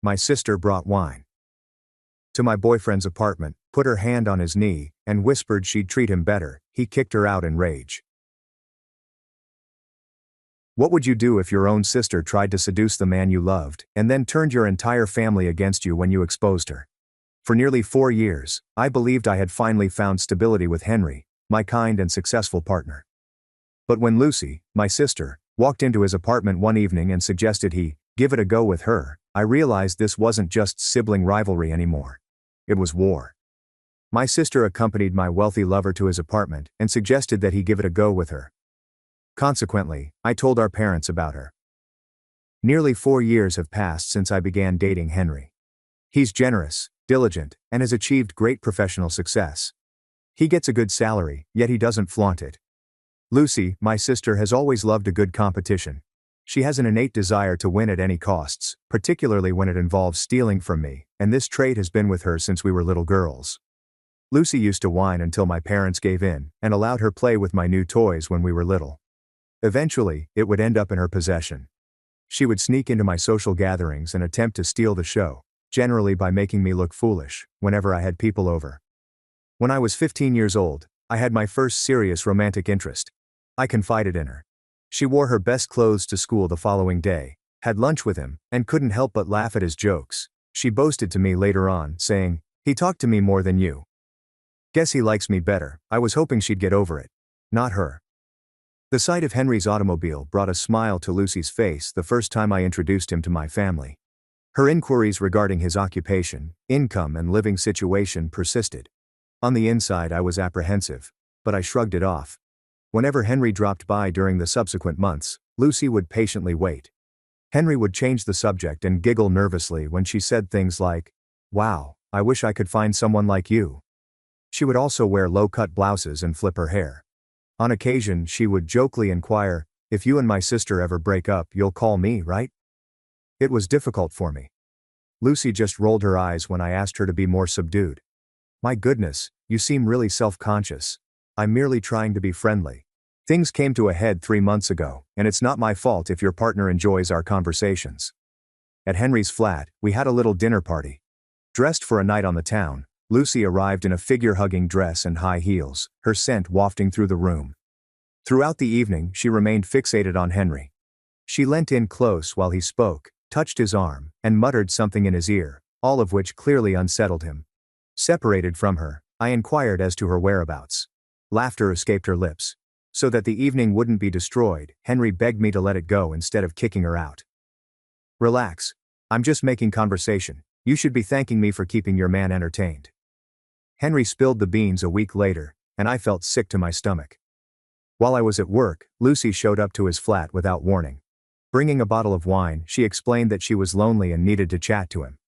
my sister brought wine to my boyfriend's apartment, put her hand on his knee, and whispered she'd treat him better. He kicked her out in rage. What would you do if your own sister tried to seduce the man you loved, and then turned your entire family against you when you exposed her? For nearly 4 years, I believed I had finally found stability with Henry, my kind and successful partner. But when Lucy, my sister, walked into his apartment one evening and suggested he give it a go with her, I realized this wasn't just sibling rivalry anymore. It was war. My sister accompanied my wealthy lover to his apartment and suggested that he give it a go with her. Consequently, I told our parents about her. Nearly 4 years have passed since I began dating Henry. He's generous, diligent, and has achieved great professional success. He gets a good salary, yet he doesn't flaunt it. Lucy, my sister, has always loved a good competition. She has an innate desire to win at any costs, particularly when it involves stealing from me, and this trait has been with her since we were little girls. Lucy used to whine until my parents gave in and allowed her play with my new toys when we were little. Eventually, it would end up in her possession. She would sneak into my social gatherings and attempt to steal the show, generally by making me look foolish, whenever I had people over. When I was 15 years old, I had my first serious romantic interest. I confided in her. She wore her best clothes to school the following day, had lunch with him, and couldn't help but laugh at his jokes. She boasted to me later on, saying, "He talked to me more than you. Guess he likes me better." I was hoping she'd get over it. Not her. The sight of Henry's automobile brought a smile to Lucy's face the first time I introduced him to my family. Her inquiries regarding his occupation, income, and living situation persisted. On the inside, I was apprehensive, but I shrugged it off. Whenever Henry dropped by during the subsequent months, Lucy would patiently wait. Henry would change the subject and giggle nervously when she said things like, "Wow, I wish I could find someone like you." She would also wear low-cut blouses and flip her hair. On occasion, she would jokingly inquire, "If you and my sister ever break up, you'll call me, right?" It was difficult for me. Lucy just rolled her eyes when I asked her to be more subdued. "My goodness, you seem really self-conscious. I'm merely trying to be friendly. Things came to a head 3 months ago, and it's not my fault if your partner enjoys our conversations." At Henry's flat, we had a little dinner party. Dressed for a night on the town, Lucy arrived in a figure-hugging dress and high heels, her scent wafting through the room. Throughout the evening, she remained fixated on Henry. She leant in close while he spoke, touched his arm, and muttered something in his ear, all of which clearly unsettled him. Separated from her, I inquired as to her whereabouts. Laughter escaped her lips. So that the evening wouldn't be destroyed, Henry begged me to let it go instead of kicking her out. "Relax. I'm just making conversation. You should be thanking me for keeping your man entertained." Henry spilled the beans a week later, and I felt sick to my stomach. While I was at work, Lucy showed up to his flat without warning. Bringing a bottle of wine, she explained that she was lonely and needed to chat to him.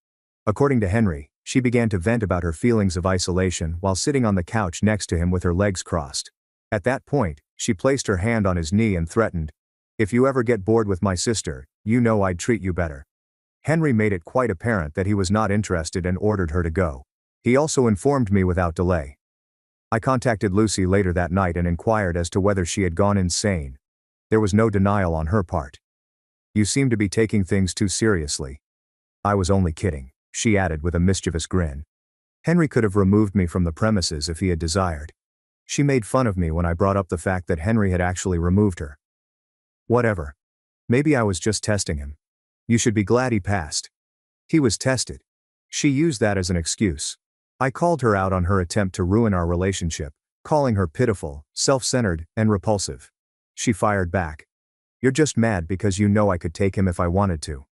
According to Henry, she began to vent about her feelings of isolation while sitting on the couch next to him with her legs crossed. At that point, she placed her hand on his knee and threatened, "If you ever get bored with my sister, you know I'd treat you better." Henry made it quite apparent that he was not interested and ordered her to go. He also informed me without delay. I contacted Lucy later that night and inquired as to whether she had gone insane. There was no denial on her part. "You seem to be taking things too seriously." "I was only kidding," she added with a mischievous grin. Henry could have removed me from the premises if he had desired. She made fun of me when I brought up the fact that Henry had actually removed her. Whatever. Maybe I was just testing him. You should be glad he passed. He was tested. She used that as an excuse. I called her out on her attempt to ruin our relationship, calling her pitiful, self-centered, and repulsive. She fired back. "You're just mad because you know I could take him if I wanted to.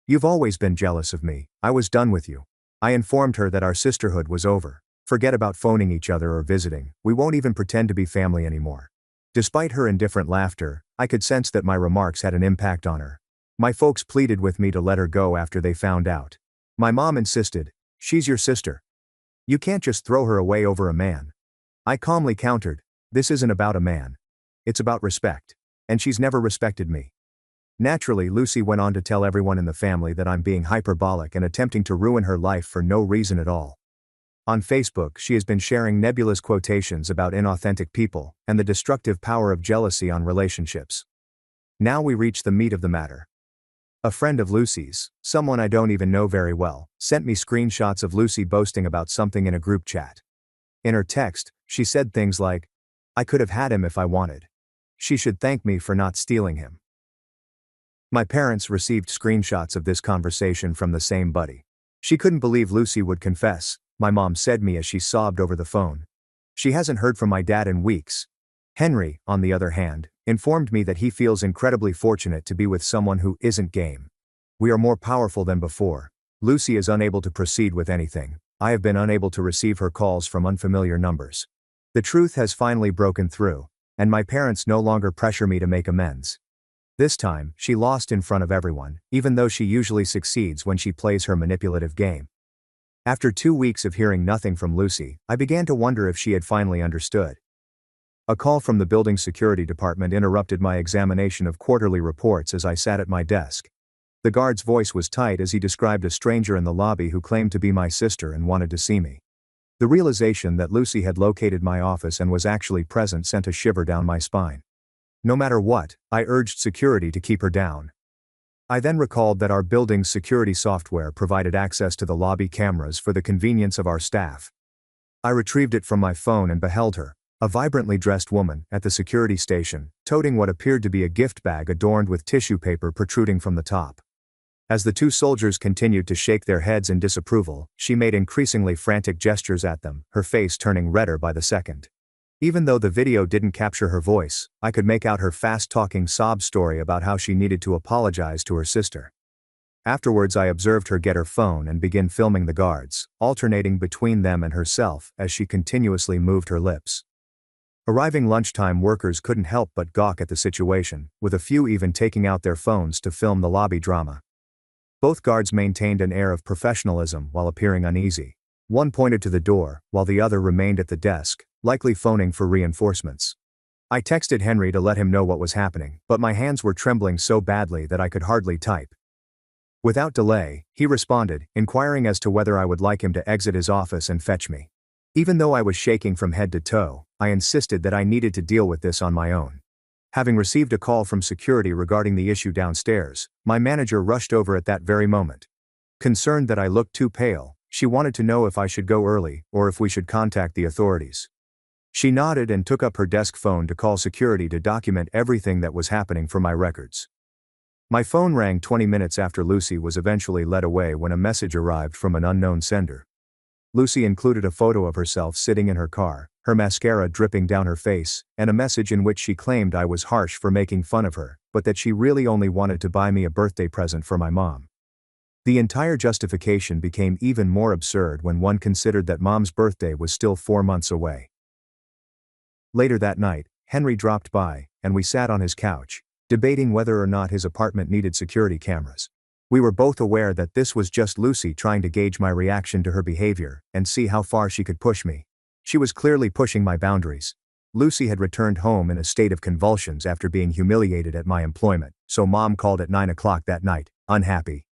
You've always been jealous of me. I was done with you." I informed her that our sisterhood was over. Forget about phoning each other or visiting. We won't even pretend to be family anymore. Despite her indifferent laughter, I could sense that my remarks had an impact on her. My folks pleaded with me to let her go after they found out. My mom insisted, "She's your sister. You can't just throw her away over a man." I calmly countered, "This isn't about a man. It's about respect. And she's never respected me." Naturally, Lucy went on to tell everyone in the family that I'm being hyperbolic and attempting to ruin her life for no reason at all. On Facebook, she has been sharing nebulous quotations about inauthentic people and the destructive power of jealousy on relationships. Now we reach the meat of the matter. A friend of Lucy's, someone I don't even know very well, sent me screenshots of Lucy boasting about something in a group chat. In her text, she said things like, "I could have had him if I wanted. She should thank me for not stealing him." My parents received screenshots of this conversation from the same buddy. She couldn't believe Lucy would confess, my mom said me as she sobbed over the phone. She hasn't heard from my dad in weeks. Henry, on the other hand, informed me that he feels incredibly fortunate to be with someone who isn't game. We are more powerful than before. Lucy is unable to proceed with anything. I have been unable to receive her calls from unfamiliar numbers. The truth has finally broken through, and my parents no longer pressure me to make amends. This time, she lost in front of everyone, even though she usually succeeds when she plays her manipulative game. After 2 weeks of hearing nothing from Lucy, I began to wonder if she had finally understood. A call from the building security department interrupted my examination of quarterly reports as I sat at my desk. The guard's voice was tight as he described a stranger in the lobby who claimed to be my sister and wanted to see me. The realization that Lucy had located my office and was actually present sent a shiver down my spine. No matter what, I urged security to keep her down. I then recalled that our building's security software provided access to the lobby cameras for the convenience of our staff. I retrieved it from my phone and beheld her, a vibrantly dressed woman, at the security station, toting what appeared to be a gift bag adorned with tissue paper protruding from the top. As the two soldiers continued to shake their heads in disapproval, she made increasingly frantic gestures at them, her face turning redder by the second. Even though the video didn't capture her voice, I could make out her fast-talking sob story about how she needed to apologize to her sister. Afterwards, I observed her get her phone and begin filming the guards, alternating between them and herself as she continuously moved her lips. Arriving lunchtime workers couldn't help but gawk at the situation, with a few even taking out their phones to film the lobby drama. Both guards maintained an air of professionalism while appearing uneasy. One pointed to the door, while the other remained at the desk, likely phoning for reinforcements. I texted Henry to let him know what was happening, but my hands were trembling so badly that I could hardly type. Without delay, he responded, inquiring as to whether I would like him to exit his office and fetch me. Even though I was shaking from head to toe, I insisted that I needed to deal with this on my own. Having received a call from security regarding the issue downstairs, my manager rushed over at that very moment. Concerned that I looked too pale, she wanted to know if I should go early or if we should contact the authorities. She nodded and took up her desk phone to call security to document everything that was happening for my records. My phone rang 20 minutes after Lucy was eventually led away when a message arrived from an unknown sender. Lucy included a photo of herself sitting in her car, her mascara dripping down her face, and a message in which she claimed I was harsh for making fun of her, but that she really only wanted to buy me a birthday present for my mom. The entire justification became even more absurd when one considered that Mom's birthday was still 4 months away. Later that night, Henry dropped by, and we sat on his couch, debating whether or not his apartment needed security cameras. We were both aware that this was just Lucy trying to gauge my reaction to her behavior and see how far she could push me. She was clearly pushing my boundaries. Lucy had returned home in a state of convulsions after being humiliated at my employment, so Mom called at 9 o'clock that night, unhappy.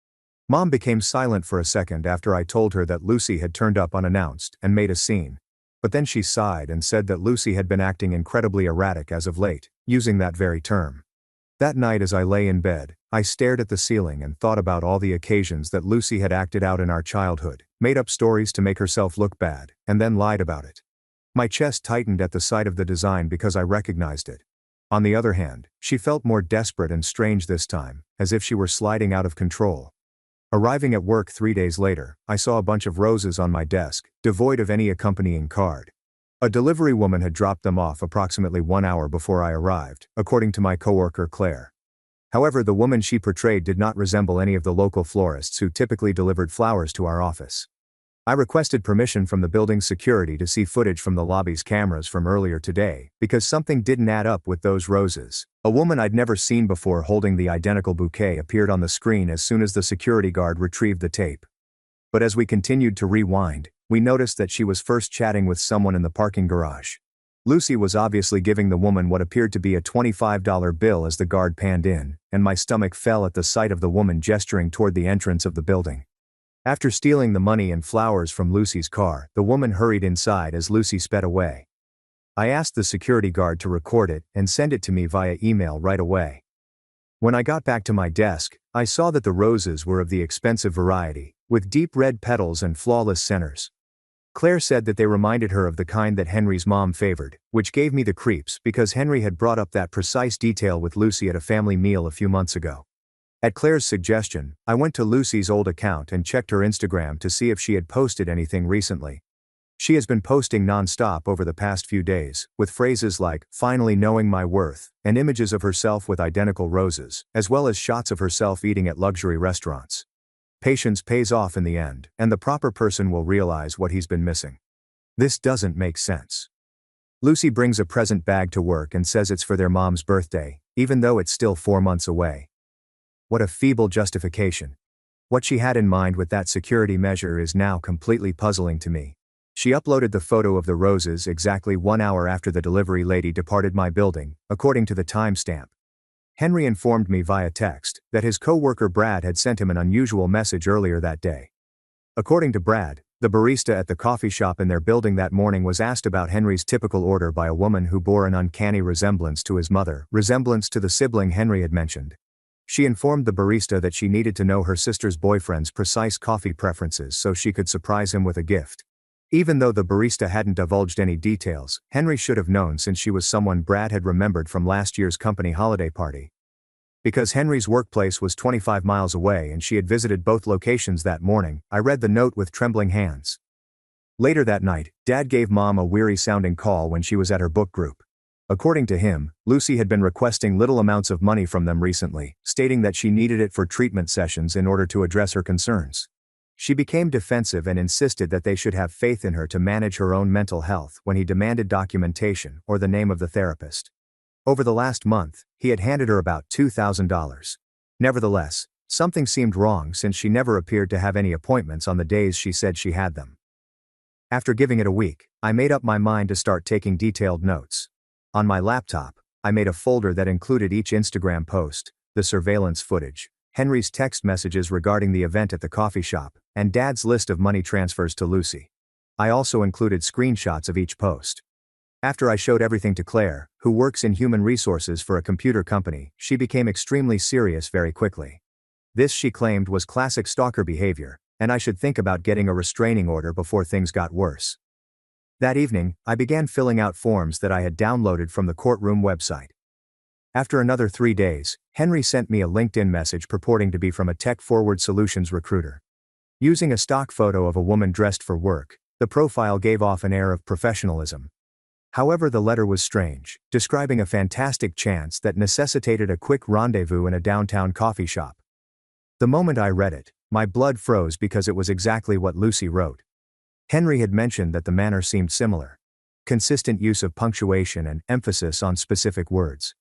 Mom became silent for a second after I told her that Lucy had turned up unannounced and made a scene. But then she sighed and said that Lucy had been acting incredibly erratic as of late, using that very term. That night as I lay in bed, I stared at the ceiling and thought about all the occasions that Lucy had acted out in our childhood, made up stories to make herself look bad, and then lied about it. My chest tightened at the sight of the design because I recognized it. On the other hand, she felt more desperate and strange this time, as if she were sliding out of control. Arriving at work 3 days later, I saw a bunch of roses on my desk, devoid of any accompanying card. A delivery woman had dropped them off approximately 1 hour before I arrived, according to my coworker Claire. However, the woman she portrayed did not resemble any of the local florists who typically delivered flowers to our office. I requested permission from the building's security to see footage from the lobby's cameras from earlier today, because something didn't add up with those roses. A woman I'd never seen before holding the identical bouquet appeared on the screen as soon as the security guard retrieved the tape. But as we continued to rewind, we noticed that she was first chatting with someone in the parking garage. Lucy was obviously giving the woman what appeared to be a $25 bill as the guard panned in, and my stomach fell at the sight of the woman gesturing toward the entrance of the building. After stealing the money and flowers from Lucy's car, the woman hurried inside as Lucy sped away. I asked the security guard to record it and send it to me via email right away. When I got back to my desk, I saw that the roses were of the expensive variety, with deep red petals and flawless centers. Claire said that they reminded her of the kind that Henry's mom favored, which gave me the creeps because Henry had brought up that precise detail with Lucy at a family meal a few months ago. At Claire's suggestion, I went to Lucy's old account and checked her Instagram to see if she had posted anything recently. She has been posting non-stop over the past few days, with phrases like, "finally knowing my worth," and images of herself with identical roses, as well as shots of herself eating at luxury restaurants. Patience pays off in the end, and the proper person will realize what he's been missing. This doesn't make sense. Lucy brings a present bag to work and says it's for their mom's birthday, even though it's still 4 months away. What a feeble justification. What she had in mind with that security measure is now completely puzzling to me. She uploaded the photo of the roses exactly 1 hour after the delivery lady departed my building, according to the timestamp. Henry informed me via text that his co-worker Brad had sent him an unusual message earlier that day. According to Brad, the barista at the coffee shop in their building that morning was asked about Henry's typical order by a woman who bore an uncanny resemblance to his mother, resemblance to the sibling Henry had mentioned. She informed the barista that she needed to know her sister's boyfriend's precise coffee preferences so she could surprise him with a gift. Even though the barista hadn't divulged any details, Henry should have known since she was someone Brad had remembered from last year's company holiday party. Because Henry's workplace was 25 miles away and she had visited both locations that morning, I read the note with trembling hands. Later that night, Dad gave Mom a weary-sounding call when she was at her book group. According to him, Lucy had been requesting little amounts of money from them recently, stating that she needed it for treatment sessions in order to address her concerns. She became defensive and insisted that they should have faith in her to manage her own mental health when he demanded documentation or the name of the therapist. Over the last month, he had handed her about $2,000. Nevertheless, something seemed wrong since she never appeared to have any appointments on the days she said she had them. After giving it a week, I made up my mind to start taking detailed notes. On my laptop, I made a folder that included each Instagram post, the surveillance footage, Henry's text messages regarding the event at the coffee shop, and Dad's list of money transfers to Lucy. I also included screenshots of each post. After I showed everything to Claire, who works in human resources for a computer company, she became extremely serious very quickly. This, she claimed, was classic stalker behavior, and I should think about getting a restraining order before things got worse. That evening, I began filling out forms that I had downloaded from the courtroom website. After another 3 days, Henry sent me a LinkedIn message purporting to be from a tech-forward solutions recruiter. Using a stock photo of a woman dressed for work, the profile gave off an air of professionalism. However, the letter was strange, describing a fantastic chance that necessitated a quick rendezvous in a downtown coffee shop. The moment I read it, my blood froze because it was exactly what Lucy wrote. Henry had mentioned that the manner seemed similar. Consistent use of punctuation and emphasis on specific words.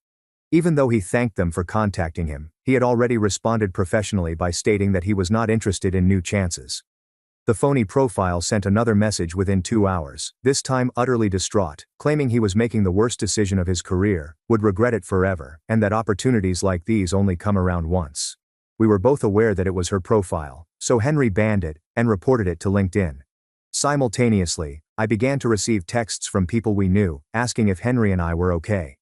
Even though he thanked them for contacting him, he had already responded professionally by stating that he was not interested in new chances. The phony profile sent another message within 2 hours, this time utterly distraught, claiming he was making the worst decision of his career, would regret it forever, and that opportunities like these only come around once. We were both aware that it was her profile, so Henry banned it and reported it to LinkedIn. Simultaneously, I began to receive texts from people we knew, asking if Henry and I were okay.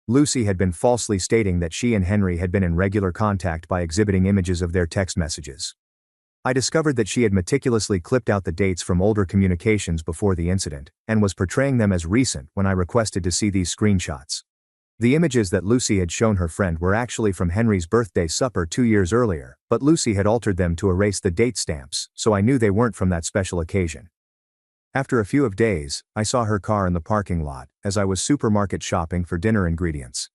Lucy had been falsely stating that she and Henry had been in regular contact by exhibiting images of their text messages. I discovered that she had meticulously clipped out the dates from older communications before the incident, and was portraying them as recent when I requested to see these screenshots. The images that Lucy had shown her friend were actually from Henry's birthday supper 2 years earlier, but Lucy had altered them to erase the date stamps, so I knew they weren't from that special occasion. After a few days, I saw her car in the parking lot, as I was supermarket shopping for dinner ingredients.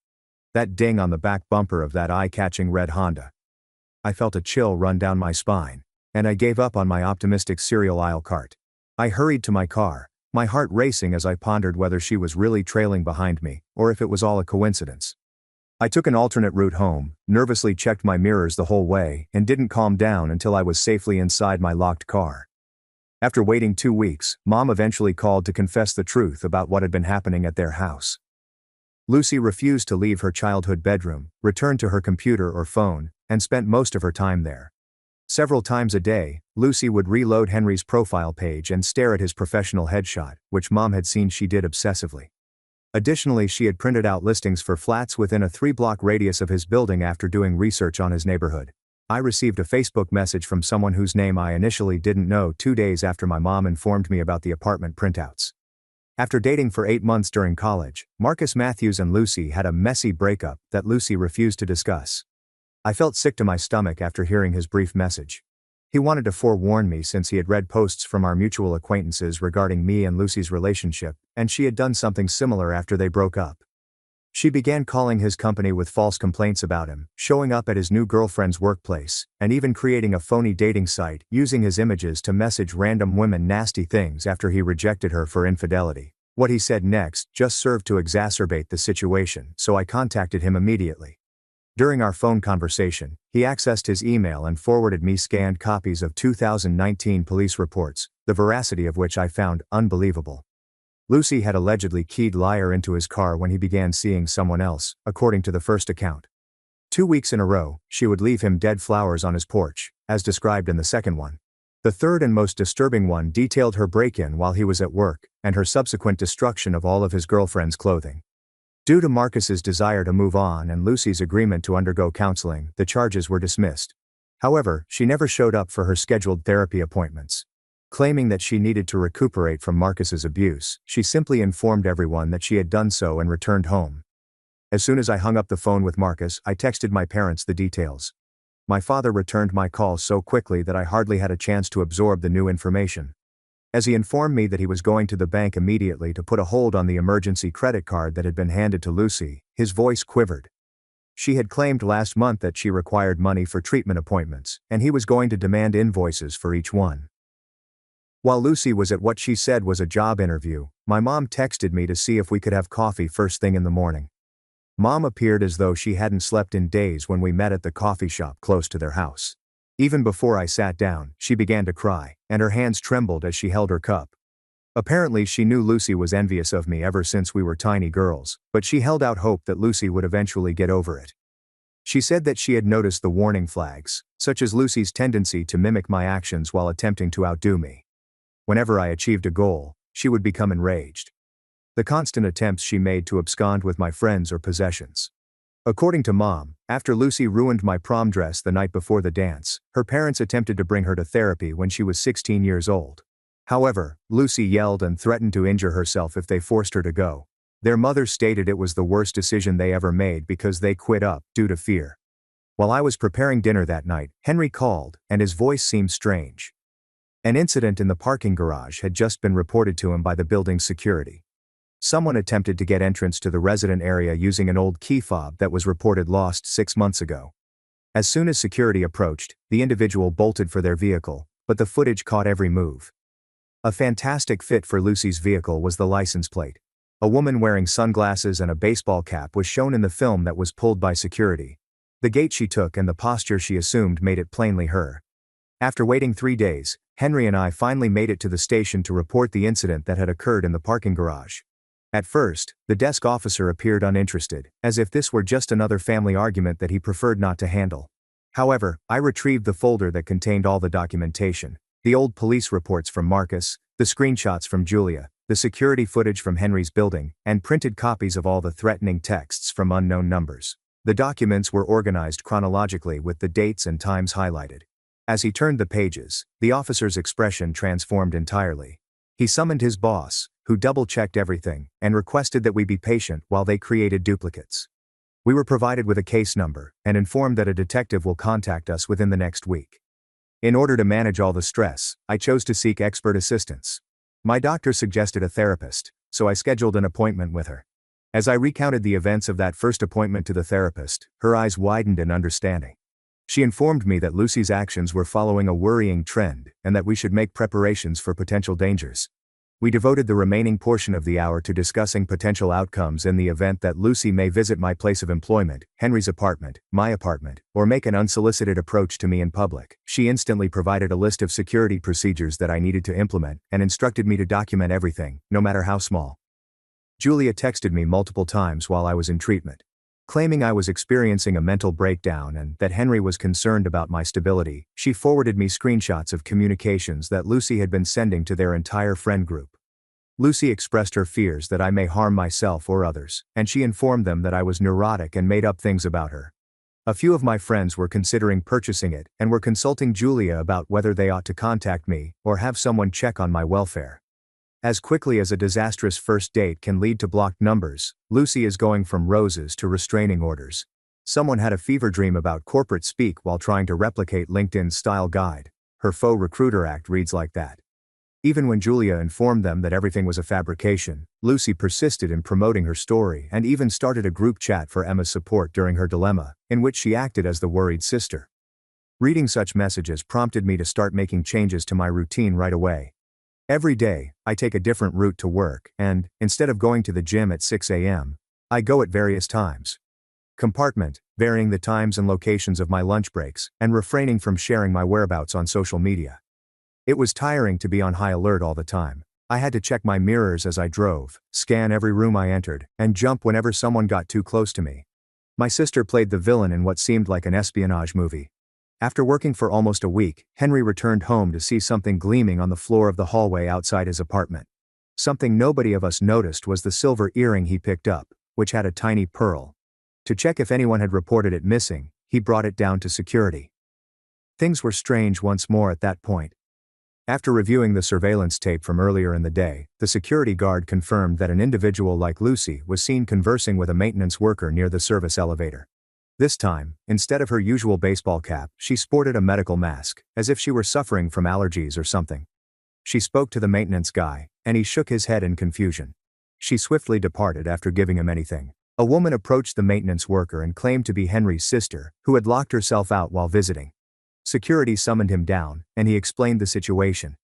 That ding on the back bumper of that eye-catching red Honda. I felt a chill run down my spine, and I gave up on my optimistic cereal aisle cart. I hurried to my car, my heart racing as I pondered whether she was really trailing behind me, or if it was all a coincidence. I took an alternate route home, nervously checked my mirrors the whole way, and didn't calm down until I was safely inside my locked car. After waiting 2 weeks, Mom eventually called to confess the truth about what had been happening at their house. Lucy refused to leave her childhood bedroom, returned to her computer or phone, and spent most of her time there. Several times a day, Lucy would reload Henry's profile page and stare at his professional headshot, which Mom had seen she did obsessively. Additionally, she had printed out listings for flats within a 3-block radius of his building after doing research on his neighborhood. I received a Facebook message from someone whose name I initially didn't know 2 days after my mom informed me about the apartment printouts. After dating for 8 months during college, Marcus Matthews and Lucy had a messy breakup that Lucy refused to discuss. I felt sick to my stomach after hearing his brief message. He wanted to forewarn me since he had read posts from our mutual acquaintances regarding me and Lucy's relationship, and she had done something similar after they broke up. She began calling his company with false complaints about him, showing up at his new girlfriend's workplace, and even creating a phony dating site using his images to message random women nasty things after he rejected her for infidelity. What he said next just served to exacerbate the situation, so I contacted him immediately. During our phone conversation, he accessed his email and forwarded me scanned copies of 2019 police reports, the veracity of which I found unbelievable. Lucy had allegedly keyed Liar into his car when he began seeing someone else, according to the first account. 2 weeks in a row, she would leave him dead flowers on his porch, as described in the second one. The third and most disturbing one detailed her break-in while he was at work, and her subsequent destruction of all of his girlfriend's clothing. Due to Marcus's desire to move on and Lucy's agreement to undergo counseling, the charges were dismissed. However, she never showed up for her scheduled therapy appointments. Claiming that she needed to recuperate from Marcus's abuse, she simply informed everyone that she had done so and returned home. As soon as I hung up the phone with Marcus, I texted my parents the details. My father returned my call so quickly that I hardly had a chance to absorb the new information. As he informed me that he was going to the bank immediately to put a hold on the emergency credit card that had been handed to Lucy, his voice quivered. She had claimed last month that she required money for treatment appointments, and he was going to demand invoices for each one. While Lucy was at what she said was a job interview, my mom texted me to see if we could have coffee first thing in the morning. Mom appeared as though she hadn't slept in days when we met at the coffee shop close to their house. Even before I sat down, she began to cry, and her hands trembled as she held her cup. Apparently she knew Lucy was envious of me ever since we were tiny girls, but she held out hope that Lucy would eventually get over it. She said that she had noticed the warning flags, such as Lucy's tendency to mimic my actions while attempting to outdo me. Whenever I achieved a goal, she would become enraged. The constant attempts she made to abscond with my friends or possessions. According to Mom, after Lucy ruined my prom dress the night before the dance, her parents attempted to bring her to therapy when she was 16 years old. However, Lucy yelled and threatened to injure herself if they forced her to go. Their mother stated it was the worst decision they ever made because they quit up due to fear. While I was preparing dinner that night, Henry called, and his voice seemed strange. An incident in the parking garage had just been reported to him by the building's security. Someone attempted to get entrance to the resident area using an old key fob that was reported lost 6 months ago. As soon as security approached, the individual bolted for their vehicle, but the footage caught every move. A fantastic fit for Lucy's vehicle was the license plate. A woman wearing sunglasses and a baseball cap was shown in the film that was pulled by security. The gait she took and the posture she assumed made it plainly her. After waiting 3 days, Henry and I finally made it to the station to report the incident that had occurred in the parking garage. At first, the desk officer appeared uninterested, as if this were just another family argument that he preferred not to handle. However, I retrieved the folder that contained all the documentation, the old police reports from Marcus, the screenshots from Julia, the security footage from Henry's building, and printed copies of all the threatening texts from unknown numbers. The documents were organized chronologically with the dates and times highlighted. As he turned the pages, the officer's expression transformed entirely. He summoned his boss, who double-checked everything, and requested that we be patient while they created duplicates. We were provided with a case number, and informed that a detective will contact us within the next week. In order to manage all the stress, I chose to seek expert assistance. My doctor suggested a therapist, so I scheduled an appointment with her. As I recounted the events of that first appointment to the therapist, her eyes widened in understanding. She informed me that Lucy's actions were following a worrying trend, and that we should make preparations for potential dangers. We devoted the remaining portion of the hour to discussing potential outcomes in the event that Lucy may visit my place of employment, Henry's apartment, my apartment, or make an unsolicited approach to me in public. She instantly provided a list of security procedures that I needed to implement, and instructed me to document everything, no matter how small. Julia texted me multiple times while I was in treatment, claiming I was experiencing a mental breakdown and that Henry was concerned about my stability. She forwarded me screenshots of communications that Lucy had been sending to their entire friend group. Lucy expressed her fears that I may harm myself or others, and she informed them that I was neurotic and made up things about her. A few of my friends were considering purchasing it and were consulting Julia about whether they ought to contact me or have someone check on my welfare. As quickly as a disastrous first date can lead to blocked numbers, Lucy is going from roses to restraining orders. Someone had a fever dream about corporate speak while trying to replicate LinkedIn's style guide. Her faux recruiter act reads like that. Even when Julia informed them that everything was a fabrication, Lucy persisted in promoting her story and even started a group chat for Emma's support during her dilemma, in which she acted as the worried sister. Reading such messages prompted me to start making changes to my routine right away. Every day, I take a different route to work and, instead of going to the gym at 6 a.m., I go at various times. Compartment, varying the times and locations of my lunch breaks, and refraining from sharing my whereabouts on social media. It was tiring to be on high alert all the time. I had to check my mirrors as I drove, scan every room I entered, and jump whenever someone got too close to me. My sister played the villain in what seemed like an espionage movie. After working for almost a week, Henry returned home to see something gleaming on the floor of the hallway outside his apartment. Something nobody of us noticed was the silver earring he picked up, which had a tiny pearl. To check if anyone had reported it missing, he brought it down to security. Things were strange once more at that point. After reviewing the surveillance tape from earlier in the day, the security guard confirmed that an individual like Lucy was seen conversing with a maintenance worker near the service elevator. This time, instead of her usual baseball cap, she sported a medical mask, as if she were suffering from allergies or something. She spoke to the maintenance guy, and he shook his head in confusion. She swiftly departed after giving him anything. A woman approached the maintenance worker and claimed to be Henry's sister, who had locked herself out while visiting. Security summoned him down, and he explained the situation.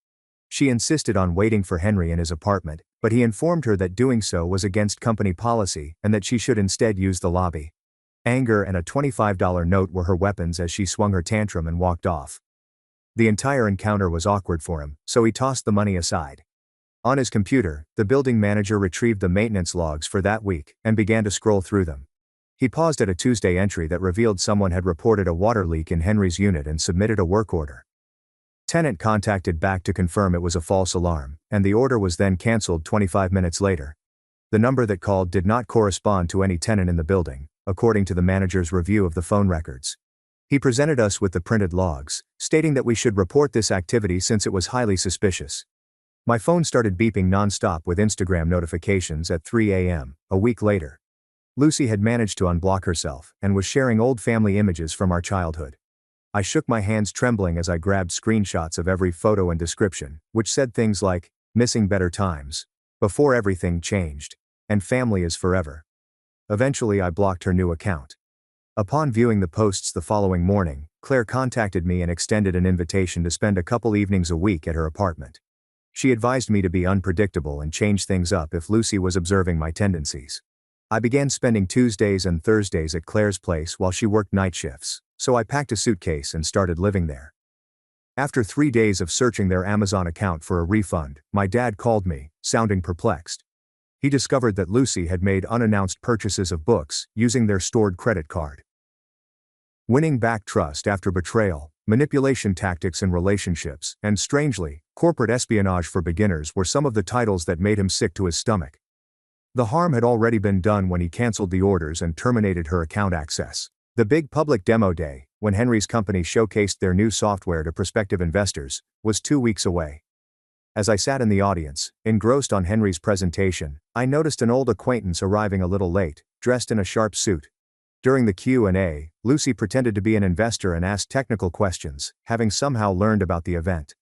She insisted on waiting for Henry in his apartment, but he informed her that doing so was against company policy and that she should instead use the lobby. Anger and a $25 note were her weapons as she swung her tantrum and walked off. The entire encounter was awkward for him, so he tossed the money aside. On his computer, the building manager retrieved the maintenance logs for that week and began to scroll through them. He paused at a Tuesday entry that revealed someone had reported a water leak in Henry's unit and submitted a work order. Tenant contacted back to confirm it was a false alarm, and the order was then cancelled 25 minutes later. The number that called did not correspond to any tenant in the building, according to the manager's review of the phone records. He presented us with the printed logs, stating that we should report this activity since it was highly suspicious. My phone started beeping non-stop with Instagram notifications at 3 a.m., a week later. Lucy had managed to unblock herself and was sharing old family images from our childhood. I shook my hands trembling as I grabbed screenshots of every photo and description, which said things like, "Missing better times," "Before everything changed," and "Family is forever." Eventually I blocked her new account. Upon viewing the posts the following morning, Claire contacted me and extended an invitation to spend a couple evenings a week at her apartment. She advised me to be unpredictable and change things up if Lucy was observing my tendencies. I began spending Tuesdays and Thursdays at Claire's place while she worked night shifts, so I packed a suitcase and started living there. After 3 days of searching their Amazon account for a refund, my dad called me, sounding perplexed. He discovered that Lucy had made unannounced purchases of books using their stored credit card. Winning back trust after betrayal, manipulation tactics in relationships, and strangely, corporate espionage for beginners were some of the titles that made him sick to his stomach. The harm had already been done when he canceled the orders and terminated her account access. The big public demo day, when Henry's company showcased their new software to prospective investors, was 2 weeks away. As I sat in the audience, engrossed on Henry's presentation, I noticed an old acquaintance arriving a little late, dressed in a sharp suit. During the Q&A, Lucy pretended to be an investor and asked technical questions, having somehow learned about the event.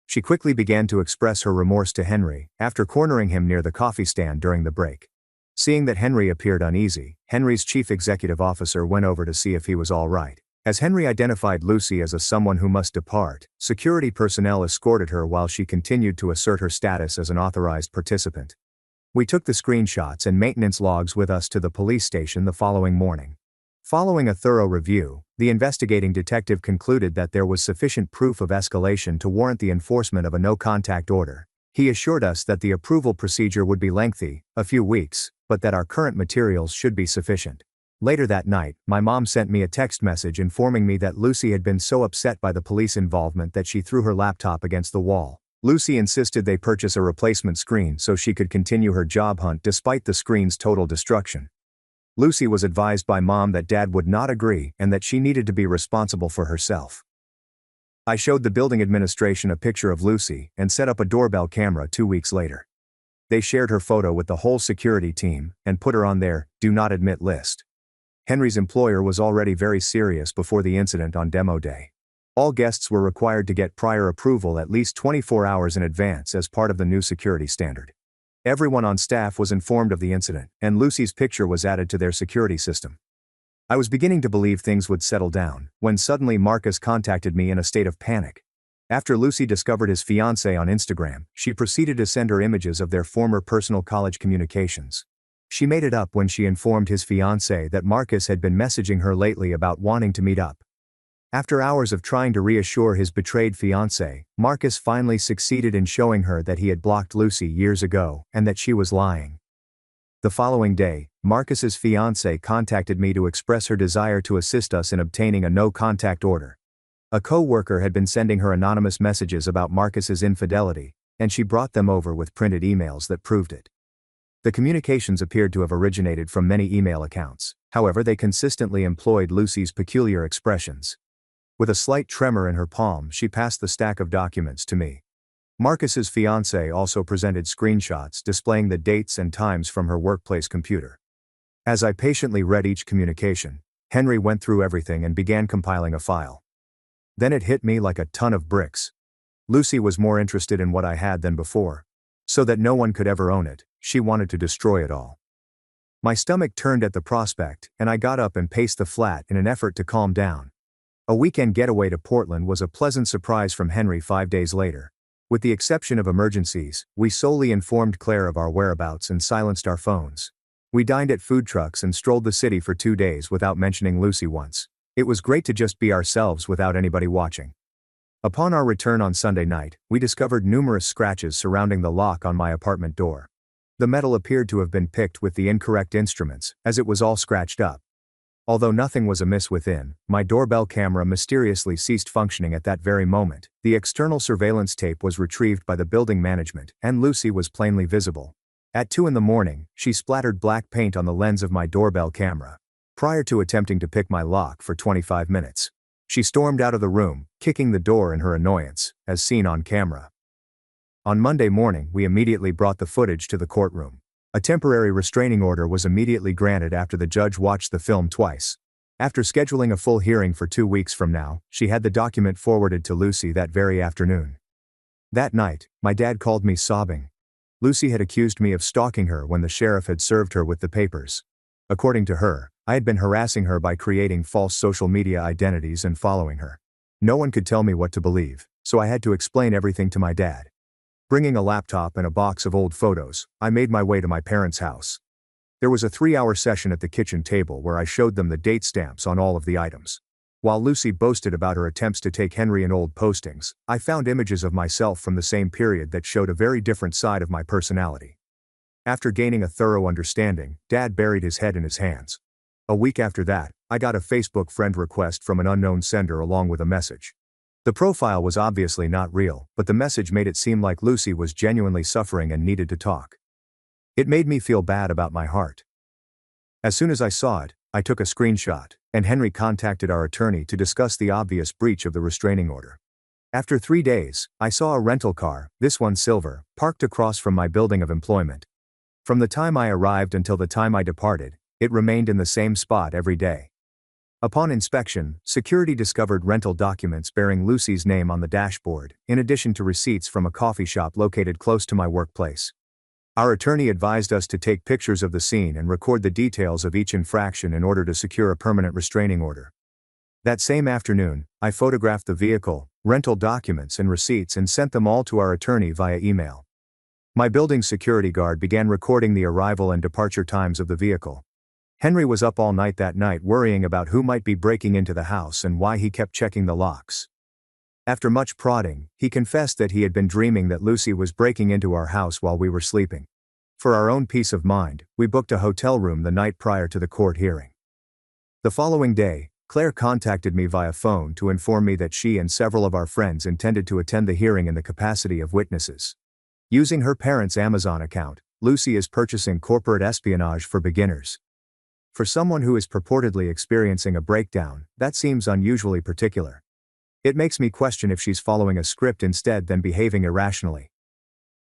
She quickly began to express her remorse to Henry, after cornering him near the coffee stand during the break. Seeing that Henry appeared uneasy, Henry's chief executive officer went over to see if he was all right. As Henry identified Lucy as someone who must depart, security personnel escorted her while she continued to assert her status as an authorized participant. We took the screenshots and maintenance logs with us to the police station the following morning. Following a thorough review, the investigating detective concluded that there was sufficient proof of escalation to warrant the enforcement of a no-contact order. He assured us that the approval procedure would be lengthy, a few weeks, but that our current materials should be sufficient. Later that night, my mom sent me a text message informing me that Lucy had been so upset by the police involvement that she threw her laptop against the wall. Lucy insisted they purchase a replacement screen so she could continue her job hunt despite the screen's total destruction. Lucy was advised by Mom that Dad would not agree and that she needed to be responsible for herself. I showed the building administration a picture of Lucy and set up a doorbell camera 2 weeks later. They shared her photo with the whole security team and put her on their "Do Not Admit" list. Henry's employer was already very serious before the incident on demo day. All guests were required to get prior approval at least 24 hours in advance as part of the new security standard. Everyone on staff was informed of the incident, and Lucy's picture was added to their security system. I was beginning to believe things would settle down, when suddenly Marcus contacted me in a state of panic. After Lucy discovered his fiancée on Instagram, she proceeded to send her images of their former personal college communications. She made it up when she informed his fiancée that Marcus had been messaging her lately about wanting to meet up. After hours of trying to reassure his betrayed fiancée, Marcus finally succeeded in showing her that he had blocked Lucy years ago and that she was lying. The following day, Marcus's fiancée contacted me to express her desire to assist us in obtaining a no-contact order. A co-worker had been sending her anonymous messages about Marcus's infidelity, and she brought them over with printed emails that proved it. The communications appeared to have originated from many email accounts, however they consistently employed Lucy's peculiar expressions. With a slight tremor in her palm, she passed the stack of documents to me. Marcus's fiancée also presented screenshots displaying the dates and times from her workplace computer. As I patiently read each communication, Henry went through everything and began compiling a file. Then it hit me like a ton of bricks. Lucy was more interested in what I had than before. So that no one could ever own it, she wanted to destroy it all. My stomach turned at the prospect, and I got up and paced the flat in an effort to calm down. A weekend getaway to Portland was a pleasant surprise from Henry 5 days later. With the exception of emergencies, we solely informed Claire of our whereabouts and silenced our phones. We dined at food trucks and strolled the city for 2 days without mentioning Lucy once. It was great to just be ourselves without anybody watching. Upon our return on Sunday night, we discovered numerous scratches surrounding the lock on my apartment door. The metal appeared to have been picked with the incorrect instruments, as it was all scratched up. Although nothing was amiss within, my doorbell camera mysteriously ceased functioning at that very moment. The external surveillance tape was retrieved by the building management, and Lucy was plainly visible. At 2 a.m, she splattered black paint on the lens of my doorbell camera. Prior to attempting to pick my lock for 25 minutes, she stormed out of the room, kicking the door in her annoyance, as seen on camera. On Monday morning, we immediately brought the footage to the courtroom. A temporary restraining order was immediately granted after the judge watched the film twice. After scheduling a full hearing for 2 weeks from now, she had the document forwarded to Lucy that very afternoon. That night, my dad called me sobbing. Lucy had accused me of stalking her when the sheriff had served her with the papers. According to her, I had been harassing her by creating false social media identities and following her. No one could tell me what to believe, so I had to explain everything to my dad. Bringing a laptop and a box of old photos, I made my way to my parents' house. There was a 3-hour session at the kitchen table where I showed them the date stamps on all of the items. While Lucy boasted about her attempts to take Henry in old postings, I found images of myself from the same period that showed a very different side of my personality. After gaining a thorough understanding, Dad buried his head in his hands. A week after that, I got a Facebook friend request from an unknown sender along with a message. The profile was obviously not real, but the message made it seem like Lucy was genuinely suffering and needed to talk. It made me feel bad about my heart. As soon as I saw it, I took a screenshot, and Henry contacted our attorney to discuss the obvious breach of the restraining order. After 3 days, I saw a rental car, this one silver, parked across from my building of employment. From the time I arrived until the time I departed, it remained in the same spot every day. Upon inspection, security discovered rental documents bearing Lucy's name on the dashboard, in addition to receipts from a coffee shop located close to my workplace. Our attorney advised us to take pictures of the scene and record the details of each infraction in order to secure a permanent restraining order. That same afternoon, I photographed the vehicle, rental documents and receipts and sent them all to our attorney via email. My building's security guard began recording the arrival and departure times of the vehicle. Henry was up all night that night worrying about who might be breaking into the house and why he kept checking the locks. After much prodding, he confessed that he had been dreaming that Lucy was breaking into our house while we were sleeping. For our own peace of mind, we booked a hotel room the night prior to the court hearing. The following day, Claire contacted me via phone to inform me that she and several of our friends intended to attend the hearing in the capacity of witnesses. Using her parents' Amazon account, Lucy is purchasing corporate espionage for beginners. For someone who is purportedly experiencing a breakdown, that seems unusually particular. It makes me question if she's following a script instead than behaving irrationally.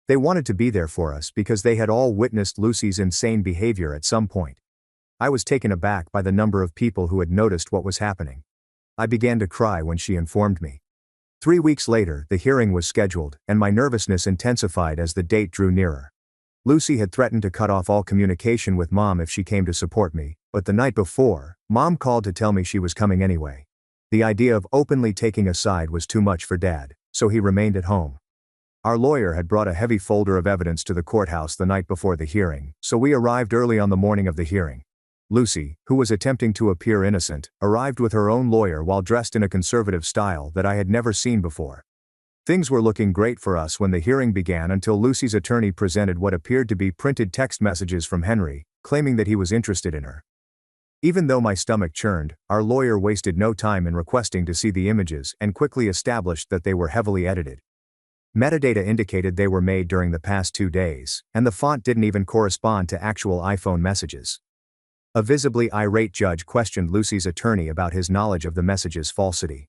They wanted to be there for us because they had all witnessed Lucy's insane behavior at some point. I was taken aback by the number of people who had noticed what was happening. I began to cry when she informed me. 3 weeks later, the hearing was scheduled, and my nervousness intensified as the date drew nearer. Lucy had threatened to cut off all communication with Mom if she came to support me, but the night before, Mom called to tell me she was coming anyway. The idea of openly taking a side was too much for Dad, so he remained at home. Our lawyer had brought a heavy folder of evidence to the courthouse the night before the hearing, so we arrived early on the morning of the hearing. Lucy, who was attempting to appear innocent, arrived with her own lawyer while dressed in a conservative style that I had never seen before. Things were looking great for us when the hearing began until Lucy's attorney presented what appeared to be printed text messages from Henry, claiming that he was interested in her. Even though my stomach churned, our lawyer wasted no time in requesting to see the images and quickly established that they were heavily edited. Metadata indicated they were made during the past 2 days, and the font didn't even correspond to actual iPhone messages. A visibly irate judge questioned Lucy's attorney about his knowledge of the messages' falsity.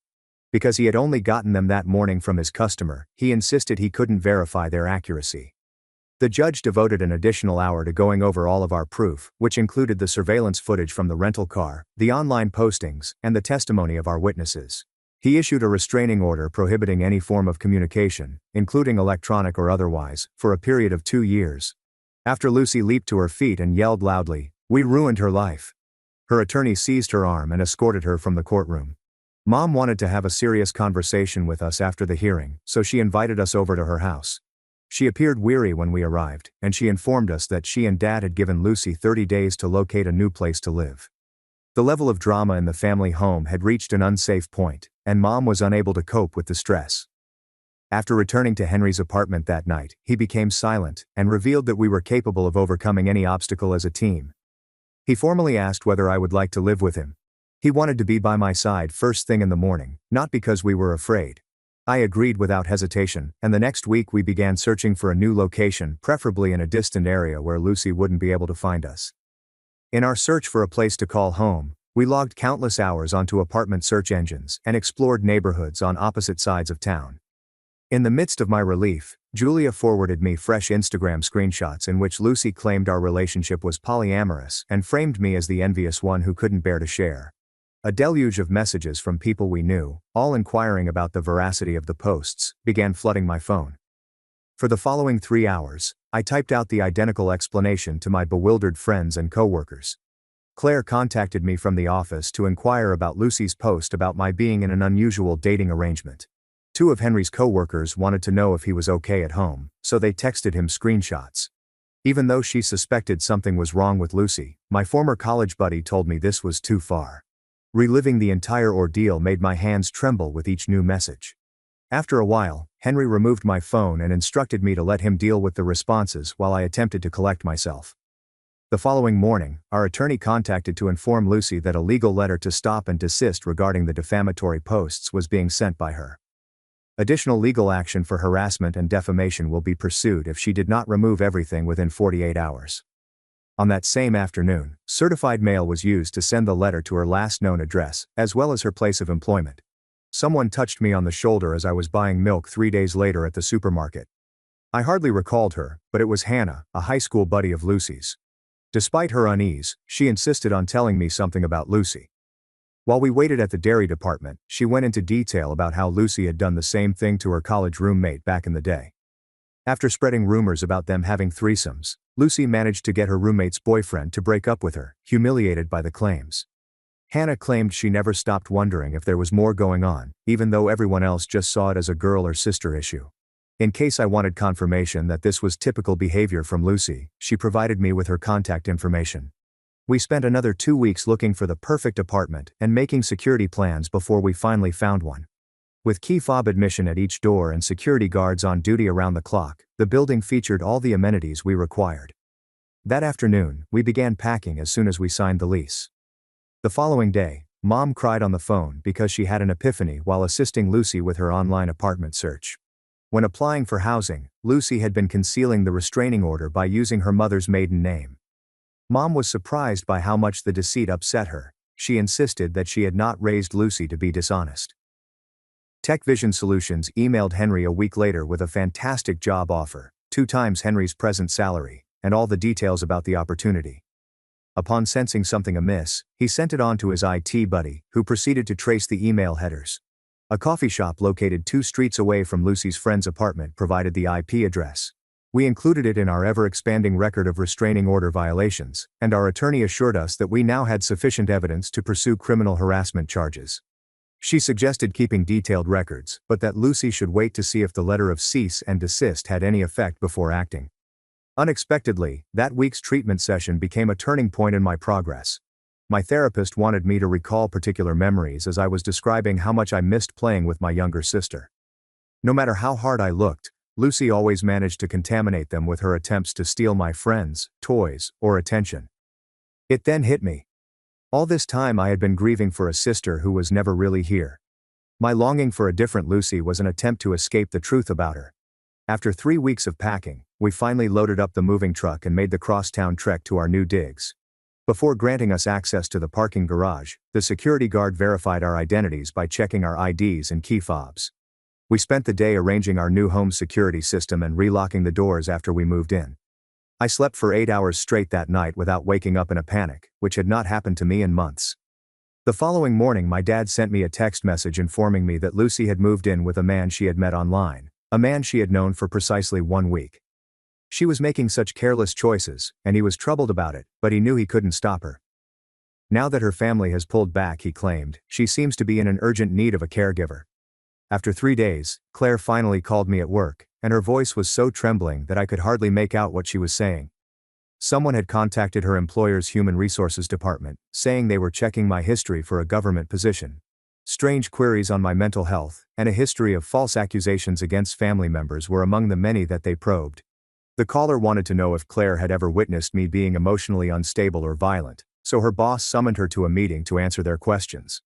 Because he had only gotten them that morning from his customer, he insisted he couldn't verify their accuracy. The judge devoted an additional hour to going over all of our proof, which included the surveillance footage from the rental car, the online postings, and the testimony of our witnesses. He issued a restraining order prohibiting any form of communication, including electronic or otherwise, for a period of 2 years. After Lucy leaped to her feet and yelled loudly, "We ruined her life!" Her attorney seized her arm and escorted her from the courtroom. Mom wanted to have a serious conversation with us after the hearing, so she invited us over to her house. She appeared weary when we arrived, and she informed us that she and Dad had given Lucy 30 days to locate a new place to live. The level of drama in the family home had reached an unsafe point, and Mom was unable to cope with the stress. After returning to Henry's apartment that night, he became silent and revealed that we were capable of overcoming any obstacle as a team. He formally asked whether I would like to live with him. He wanted to be by my side first thing in the morning, not because we were afraid. I agreed without hesitation, and the next week we began searching for a new location, preferably in a distant area where Lucy wouldn't be able to find us. In our search for a place to call home, we logged countless hours onto apartment search engines and explored neighborhoods on opposite sides of town. In the midst of my relief, Julia forwarded me fresh Instagram screenshots in which Lucy claimed our relationship was polyamorous and framed me as the envious one who couldn't bear to share. A deluge of messages from people we knew, all inquiring about the veracity of the posts, began flooding my phone. For the following 3 hours, I typed out the identical explanation to my bewildered friends and coworkers. Claire contacted me from the office to inquire about Lucy's post about my being in an unusual dating arrangement. 2 of Henry's coworkers wanted to know if he was okay at home, so they texted him screenshots. Even though she suspected something was wrong with Lucy, my former college buddy told me this was too far. Reliving the entire ordeal made my hands tremble with each new message. After a while, Henry removed my phone and instructed me to let him deal with the responses while I attempted to collect myself. The following morning, our attorney contacted to inform Lucy that a legal letter to stop and desist regarding the defamatory posts was being sent by her. Additional legal action for harassment and defamation will be pursued if she did not remove everything within 48 hours. On that same afternoon, certified mail was used to send the letter to her last known address, as well as her place of employment. Someone touched me on the shoulder as I was buying milk 3 days later at the supermarket. I hardly recalled her, but it was Hannah, a high school buddy of Lucy's. Despite her unease, she insisted on telling me something about Lucy. While we waited at the dairy department, she went into detail about how Lucy had done the same thing to her college roommate back in the day. After spreading rumors about them having threesomes, Lucy managed to get her roommate's boyfriend to break up with her, humiliated by the claims. Hannah claimed she never stopped wondering if there was more going on, even though everyone else just saw it as a girl or sister issue. In case I wanted confirmation that this was typical behavior from Lucy, she provided me with her contact information. We spent another 2 weeks looking for the perfect apartment and making security plans before we finally found one. With key fob admission at each door and security guards on duty around the clock, the building featured all the amenities we required. That afternoon, we began packing as soon as we signed the lease. The following day, Mom cried on the phone because she had an epiphany while assisting Lucy with her online apartment search. When applying for housing, Lucy had been concealing the restraining order by using her mother's maiden name. Mom was surprised by how much the deceit upset her. She insisted that she had not raised Lucy to be dishonest. Tech Vision Solutions emailed Henry a week later with a fantastic job offer, 2 times Henry's present salary, and all the details about the opportunity. Upon sensing something amiss, he sent it on to his IT buddy, who proceeded to trace the email headers. A coffee shop located 2 streets away from Lucy's friend's apartment provided the IP address. We included it in our ever-expanding record of restraining order violations, and our attorney assured us that we now had sufficient evidence to pursue criminal harassment charges. She suggested keeping detailed records, but that Lucy should wait to see if the letter of cease and desist had any effect before acting. Unexpectedly, that week's treatment session became a turning point in my progress. My therapist wanted me to recall particular memories as I was describing how much I missed playing with my younger sister. No matter how hard I looked, Lucy always managed to contaminate them with her attempts to steal my friends, toys, or attention. It then hit me. All this time I had been grieving for a sister who was never really here. My longing for a different Lucy was an attempt to escape the truth about her. After 3 weeks of packing, we finally loaded up the moving truck and made the crosstown trek to our new digs. Before granting us access to the parking garage, the security guard verified our identities by checking our IDs and key fobs. We spent the day arranging our new home security system and relocking the doors after we moved in. I slept for 8 hours straight that night without waking up in a panic, which had not happened to me in months. The following morning my dad sent me a text message informing me that Lucy had moved in with a man she had met online, a man she had known for precisely 1 week. She was making such careless choices, and he was troubled about it, but he knew he couldn't stop her. Now that her family has pulled back, he claimed, she seems to be in an urgent need of a caregiver. After 3 days, Claire finally called me at work, and her voice was so trembling that I could hardly make out what she was saying. Someone had contacted her employer's human resources department, saying they were checking my history for a government position. Strange queries on my mental health, and a history of false accusations against family members were among the many that they probed. The caller wanted to know if Claire had ever witnessed me being emotionally unstable or violent, so her boss summoned her to a meeting to answer their questions.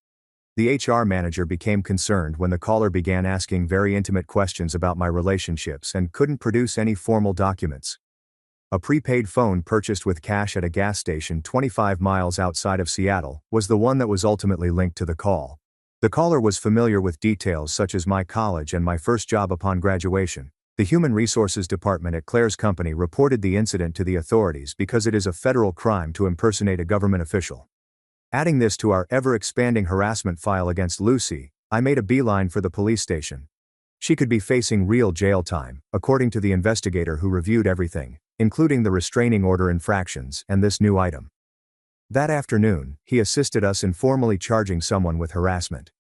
The HR manager became concerned when the caller began asking very intimate questions about my relationships and couldn't produce any formal documents. A prepaid phone purchased with cash at a gas station 25 miles outside of Seattle was the one that was ultimately linked to the call. The caller was familiar with details such as my college and my first job upon graduation. The Human Resources Department at Claire's company reported the incident to the authorities because it is a federal crime to impersonate a government official. Adding this to our ever-expanding harassment file against Lucy, I made a beeline for the police station. She could be facing real jail time, according to the investigator who reviewed everything, including the restraining order infractions and this new item. That afternoon, he assisted us in formally charging someone with harassment.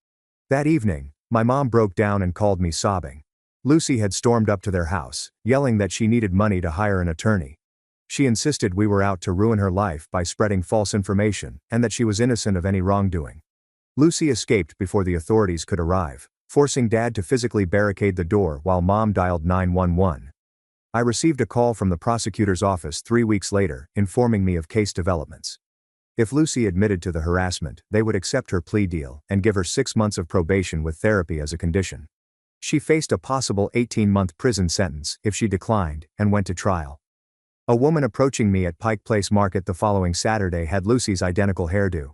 That evening, my mom broke down and called me sobbing. Lucy had stormed up to their house, yelling that she needed money to hire an attorney. She insisted we were out to ruin her life by spreading false information, and that she was innocent of any wrongdoing. Lucy escaped before the authorities could arrive, forcing Dad to physically barricade the door while Mom dialed 911. I received a call from the prosecutor's office 3 weeks later, informing me of case developments. If Lucy admitted to the harassment, they would accept her plea deal and give her 6 months of probation with therapy as a condition. She faced a possible 18-month prison sentence if she declined and went to trial. A woman approaching me at Pike Place Market the following Saturday had Lucy's identical hairdo.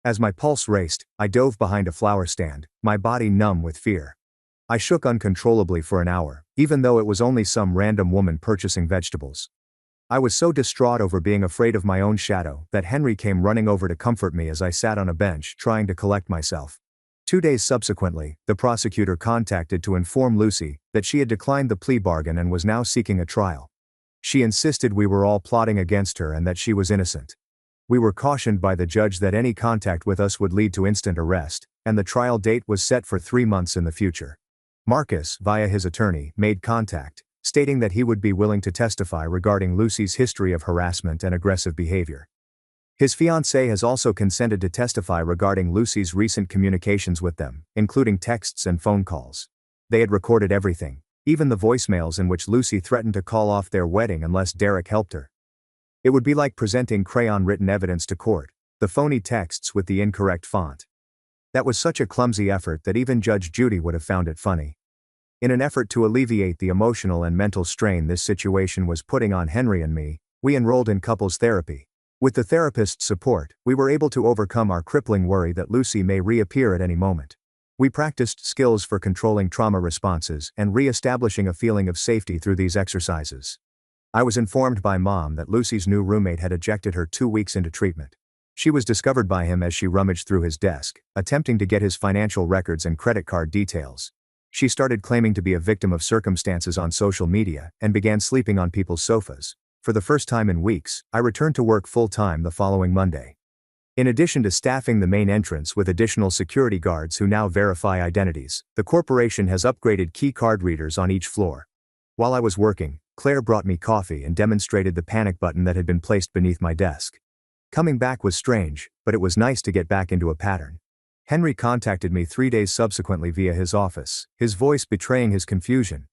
As my pulse raced, I dove behind a flower stand, my body numb with fear. I shook uncontrollably for an hour, even though it was only some random woman purchasing vegetables. I was so distraught over being afraid of my own shadow that Henry came running over to comfort me as I sat on a bench trying to collect myself. 2 days subsequently, the prosecutor contacted to inform Lucy that she had declined the plea bargain and was now seeking a trial. She insisted we were all plotting against her and that she was innocent. We were cautioned by the judge that any contact with us would lead to instant arrest, and the trial date was set for 3 months in the future. Marcus, via his attorney, made contact, stating that he would be willing to testify regarding Lucy's history of harassment and aggressive behavior. His fiancée has also consented to testify regarding Lucy's recent communications with them, including texts and phone calls. They had recorded everything, even the voicemails in which Lucy threatened to call off their wedding unless Derek helped her. It would be like presenting crayon-written evidence to court, the phony texts with the incorrect font. That was such a clumsy effort that even Judge Judy would have found it funny. In an effort to alleviate the emotional and mental strain this situation was putting on Henry and me, we enrolled in couples therapy. With the therapist's support, we were able to overcome our crippling worry that Lucy may reappear at any moment. We practiced skills for controlling trauma responses and re-establishing a feeling of safety through these exercises. I was informed by Mom that Lucy's new roommate had ejected her 2 weeks into treatment. She was discovered by him as she rummaged through his desk, attempting to get his financial records and credit card details. She started claiming to be a victim of circumstances on social media and began sleeping on people's sofas. For the first time in weeks, I returned to work full-time the following Monday. In addition to staffing the main entrance with additional security guards who now verify identities, the corporation has upgraded key card readers on each floor. While I was working, Claire brought me coffee and demonstrated the panic button that had been placed beneath my desk. Coming back was strange, but it was nice to get back into a pattern. Henry contacted me 3 days subsequently via his office, his voice betraying his confusion.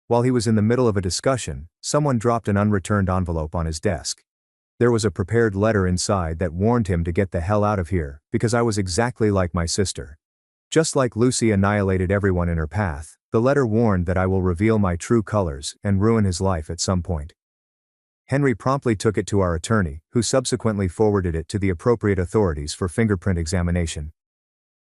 While he was in the middle of a discussion, someone dropped an unreturned envelope on his desk. There was a prepared letter inside that warned him to get the hell out of here, because I was exactly like my sister. Just like Lucy annihilated everyone in her path, the letter warned that I will reveal my true colors and ruin his life at some point. Henry promptly took it to our attorney, who subsequently forwarded it to the appropriate authorities for fingerprint examination.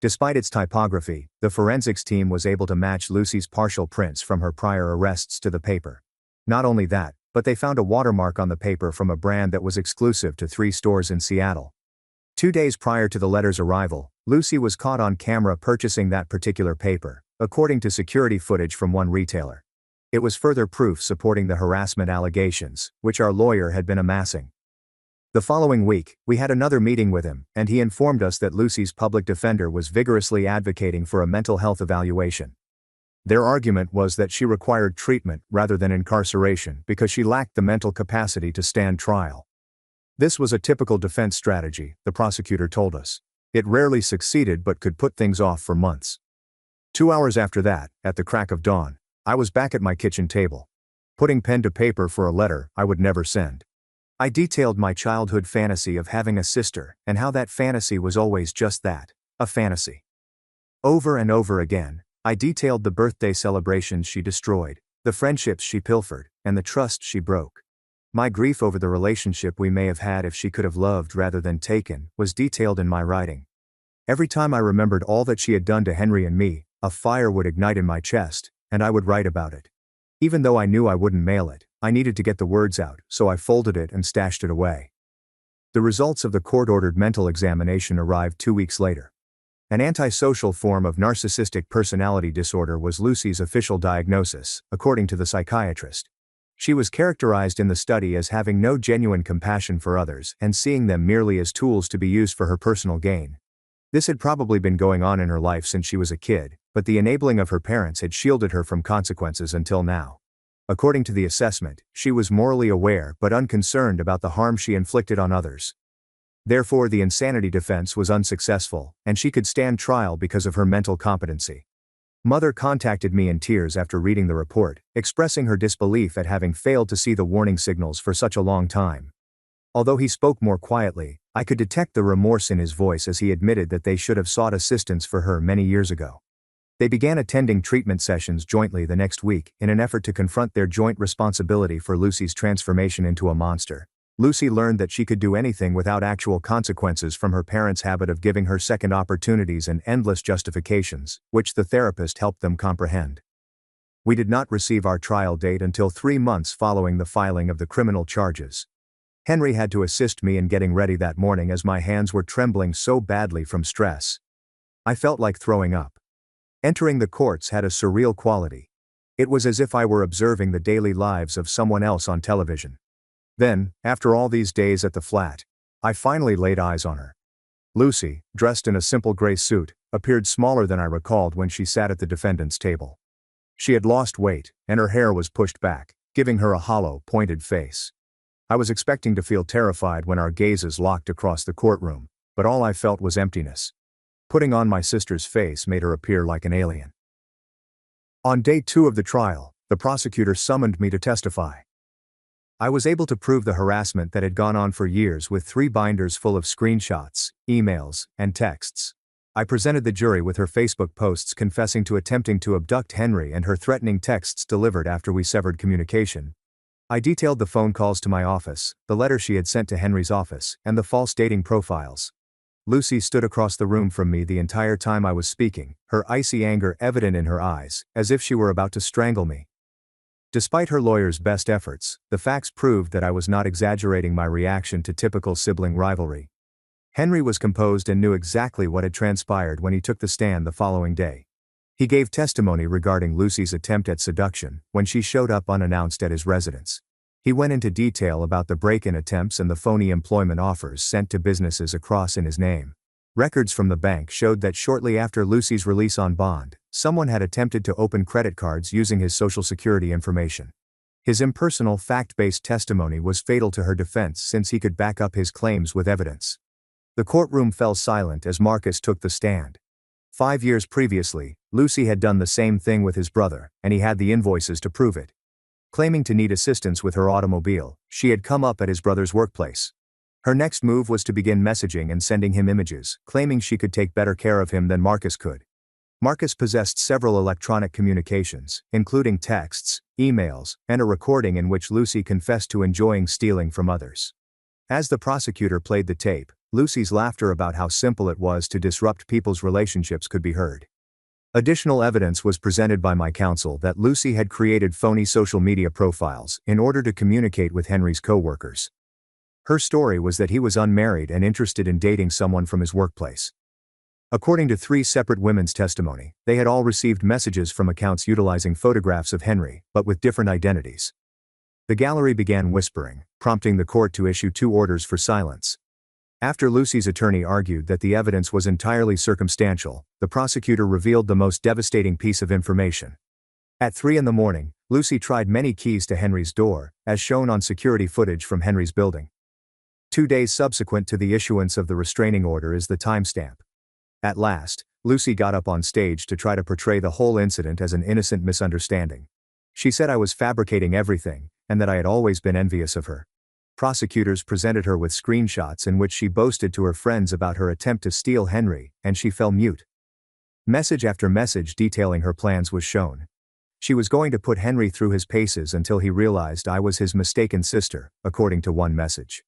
Despite its typography, the forensics team was able to match Lucy's partial prints from her prior arrests to the paper. Not only that, but they found a watermark on the paper from a brand that was exclusive to 3 stores in Seattle. 2 days prior to the letter's arrival, Lucy was caught on camera purchasing that particular paper, according to security footage from one retailer. It was further proof supporting the harassment allegations, which our lawyer had been amassing. The following week, we had another meeting with him, and he informed us that Lucy's public defender was vigorously advocating for a mental health evaluation. Their argument was that she required treatment rather than incarceration because she lacked the mental capacity to stand trial. This was a typical defense strategy, the prosecutor told us. It rarely succeeded but could put things off for months. 2 hours after that, at the crack of dawn, I was back at my kitchen table, putting pen to paper for a letter I would never send. I detailed my childhood fantasy of having a sister and how that fantasy was always just that, a fantasy. Over and over again, I detailed the birthday celebrations she destroyed, the friendships she pilfered, and the trust she broke. My grief over the relationship we may have had if she could have loved rather than taken was detailed in my writing. Every time I remembered all that she had done to Henry and me, a fire would ignite in my chest, and I would write about it. Even though I knew I wouldn't mail it, I needed to get the words out, so I folded it and stashed it away. The results of the court-ordered mental examination arrived 2 weeks later. An antisocial form of narcissistic personality disorder was Lucy's official diagnosis, according to the psychiatrist. She was characterized in the study as having no genuine compassion for others and seeing them merely as tools to be used for her personal gain. This had probably been going on in her life since she was a kid, but the enabling of her parents had shielded her from consequences until now. According to the assessment, she was morally aware but unconcerned about the harm she inflicted on others. Therefore, the insanity defense was unsuccessful, and she could stand trial because of her mental competency. Mother contacted me in tears after reading the report, expressing her disbelief at having failed to see the warning signals for such a long time. Although he spoke more quietly, I could detect the remorse in his voice as he admitted that they should have sought assistance for her many years ago. They began attending treatment sessions jointly the next week in an effort to confront their joint responsibility for Lucy's transformation into a monster. Lucy learned that she could do anything without actual consequences from her parents' habit of giving her second opportunities and endless justifications, which the therapist helped them comprehend. We did not receive our trial date until 3 months following the filing of the criminal charges. Henry had to assist me in getting ready that morning as my hands were trembling so badly from stress. I felt like throwing up. Entering the courts had a surreal quality. It was as if I were observing the daily lives of someone else on television. Then, after all these days at the flat, I finally laid eyes on her. Lucy, dressed in a simple gray suit, appeared smaller than I recalled when she sat at the defendant's table. She had lost weight, and her hair was pushed back, giving her a hollow, pointed face. I was expecting to feel terrified when our gazes locked across the courtroom, but all I felt was emptiness. Putting on my sister's face made her appear like an alien. On day 2 of the trial, the prosecutor summoned me to testify. I was able to prove the harassment that had gone on for years with 3 binders full of screenshots, emails, and texts. I presented the jury with her Facebook posts confessing to attempting to abduct Henry and her threatening texts delivered after we severed communication. I detailed the phone calls to my office, the letter she had sent to Henry's office, and the false dating profiles. Lucy stood across the room from me the entire time I was speaking, her icy anger evident in her eyes, as if she were about to strangle me. Despite her lawyer's best efforts, the facts proved that I was not exaggerating my reaction to typical sibling rivalry. Henry was composed and knew exactly what had transpired when he took the stand the following day. He gave testimony regarding Lucy's attempt at seduction when she showed up unannounced at his residence. He went into detail about the break-in attempts and the phony employment offers sent to businesses across in his name. Records from the bank showed that shortly after Lucy's release on bond, someone had attempted to open credit cards using his Social Security information. His impersonal fact-based testimony was fatal to her defense since he could back up his claims with evidence. The courtroom fell silent as Marcus took the stand. 5 years previously, Lucy had done the same thing with his brother, and he had the invoices to prove it. Claiming to need assistance with her automobile, she had come up at his brother's workplace. Her next move was to begin messaging and sending him images, claiming she could take better care of him than Marcus could. Marcus possessed several electronic communications, including texts, emails, and a recording in which Lucy confessed to enjoying stealing from others. As the prosecutor played the tape, Lucy's laughter about how simple it was to disrupt people's relationships could be heard. Additional evidence was presented by my counsel that Lucy had created phony social media profiles in order to communicate with Henry's co-workers. Her story was that he was unmarried and interested in dating someone from his workplace. According to 3 separate women's testimony, they had all received messages from accounts utilizing photographs of Henry, but with different identities. The gallery began whispering, prompting the court to issue 2 orders for silence. After Lucy's attorney argued that the evidence was entirely circumstantial, the prosecutor revealed the most devastating piece of information. At 3 a.m, Lucy tried many keys to Henry's door, as shown on security footage from Henry's building. 2 days subsequent to the issuance of the restraining order is the timestamp. At last, Lucy got up on stage to try to portray the whole incident as an innocent misunderstanding. She said I was fabricating everything, and that I had always been envious of her. Prosecutors presented her with screenshots in which she boasted to her friends about her attempt to steal Henry, and she fell mute. Message after message detailing her plans was shown. She was going to put Henry through his paces until he realized I was his mistaken sister, according to one message.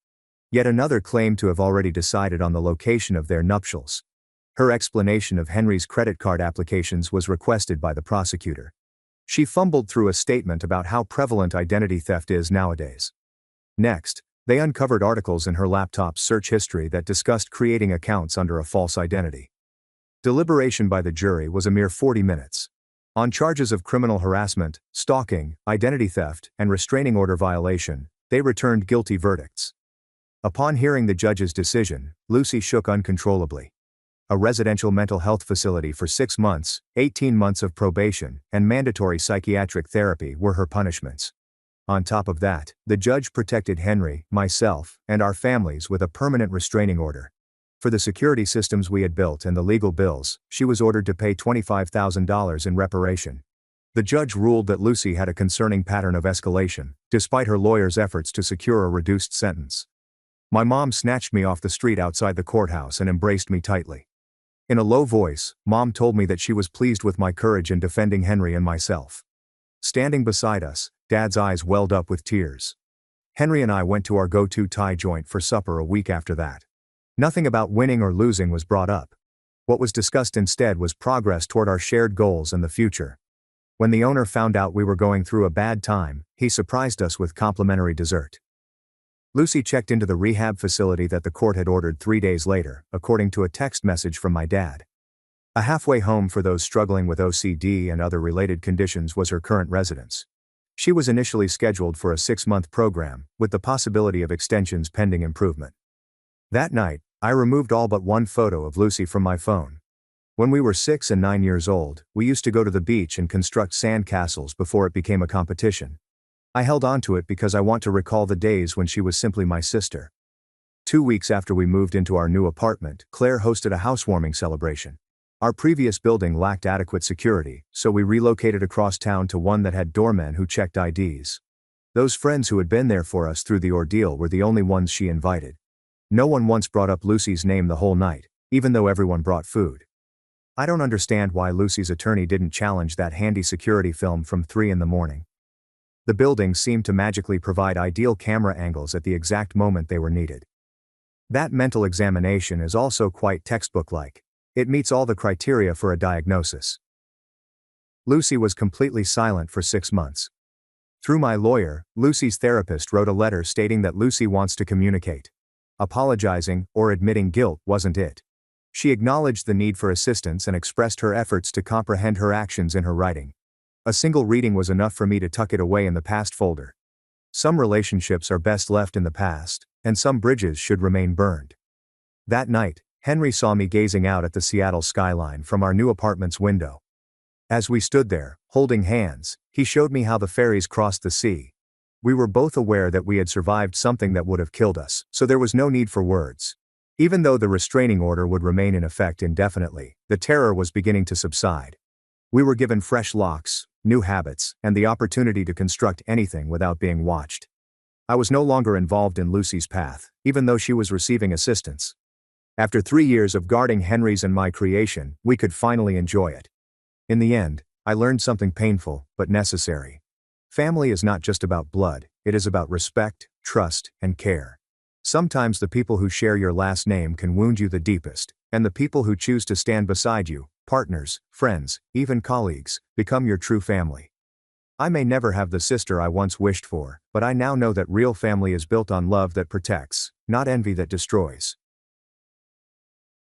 Yet another claimed to have already decided on the location of their nuptials. Her explanation of Henry's credit card applications was requested by the prosecutor. She fumbled through a statement about how prevalent identity theft is nowadays. Next, they uncovered articles in her laptop's search history that discussed creating accounts under a false identity. Deliberation by the jury was a mere 40 minutes. On charges of criminal harassment, stalking, identity theft, and restraining order violation, they returned guilty verdicts. Upon hearing the judge's decision, Lucy shook uncontrollably. A residential mental health facility for 6 months, 18 months of probation, and mandatory psychiatric therapy were her punishments. On top of that, the judge protected Henry, myself, and our families with a permanent restraining order. For the security systems we had built and the legal bills, she was ordered to pay $25,000 in reparation. The judge ruled that Lucy had a concerning pattern of escalation, despite her lawyer's efforts to secure a reduced sentence. My mom snatched me off the street outside the courthouse and embraced me tightly. In a low voice, Mom told me that she was pleased with my courage in defending Henry and myself. Standing beside us, Dad's eyes welled up with tears. Henry and I went to our go-to Thai joint for supper a week after that. Nothing about winning or losing was brought up. What was discussed instead was progress toward our shared goals and the future. When the owner found out we were going through a bad time, he surprised us with complimentary dessert. Lucy checked into the rehab facility that the court had ordered 3 days later, according to a text message from my dad. A halfway home for those struggling with OCD and other related conditions was her current residence. She was initially scheduled for a 6-month program, with the possibility of extensions pending improvement. That night, I removed all but one photo of Lucy from my phone. When we were 6 and 9 years old, we used to go to the beach and construct sand castles before it became a competition. I held on to it because I want to recall the days when she was simply my sister. 2 weeks after we moved into our new apartment, Claire hosted a housewarming celebration. Our previous building lacked adequate security, so we relocated across town to one that had doormen who checked IDs. Those friends who had been there for us through the ordeal were the only ones she invited. No one once brought up Lucy's name the whole night, even though everyone brought food. I don't understand why Lucy's attorney didn't challenge that handy security film from 3 a.m. The buildings seemed to magically provide ideal camera angles at the exact moment they were needed. That mental examination is also quite textbook-like. It meets all the criteria for a diagnosis. Lucy was completely silent for 6 months. Through my lawyer, Lucy's therapist wrote a letter stating that Lucy wants to communicate. Apologizing or admitting guilt wasn't it. She acknowledged the need for assistance and expressed her efforts to comprehend her actions in her writing. A single reading was enough for me to tuck it away in the past folder. Some relationships are best left in the past, and some bridges should remain burned. That night, Henry saw me gazing out at the Seattle skyline from our new apartment's window. As we stood there, holding hands, he showed me how the ferries crossed the sea. We were both aware that we had survived something that would have killed us, so there was no need for words. Even though the restraining order would remain in effect indefinitely, the terror was beginning to subside. We were given fresh locks, new habits, and the opportunity to construct anything without being watched. I was no longer involved in Lucy's path, even though she was receiving assistance. After 3 years of guarding Henry's and my creation, we could finally enjoy it. In the end, I learned something painful, but necessary. Family is not just about blood, it is about respect, trust, and care. Sometimes the people who share your last name can wound you the deepest, and the people who choose to stand beside you, partners, friends, even colleagues, become your true family. I may never have the sister I once wished for, but I now know that real family is built on love that protects, not envy that destroys.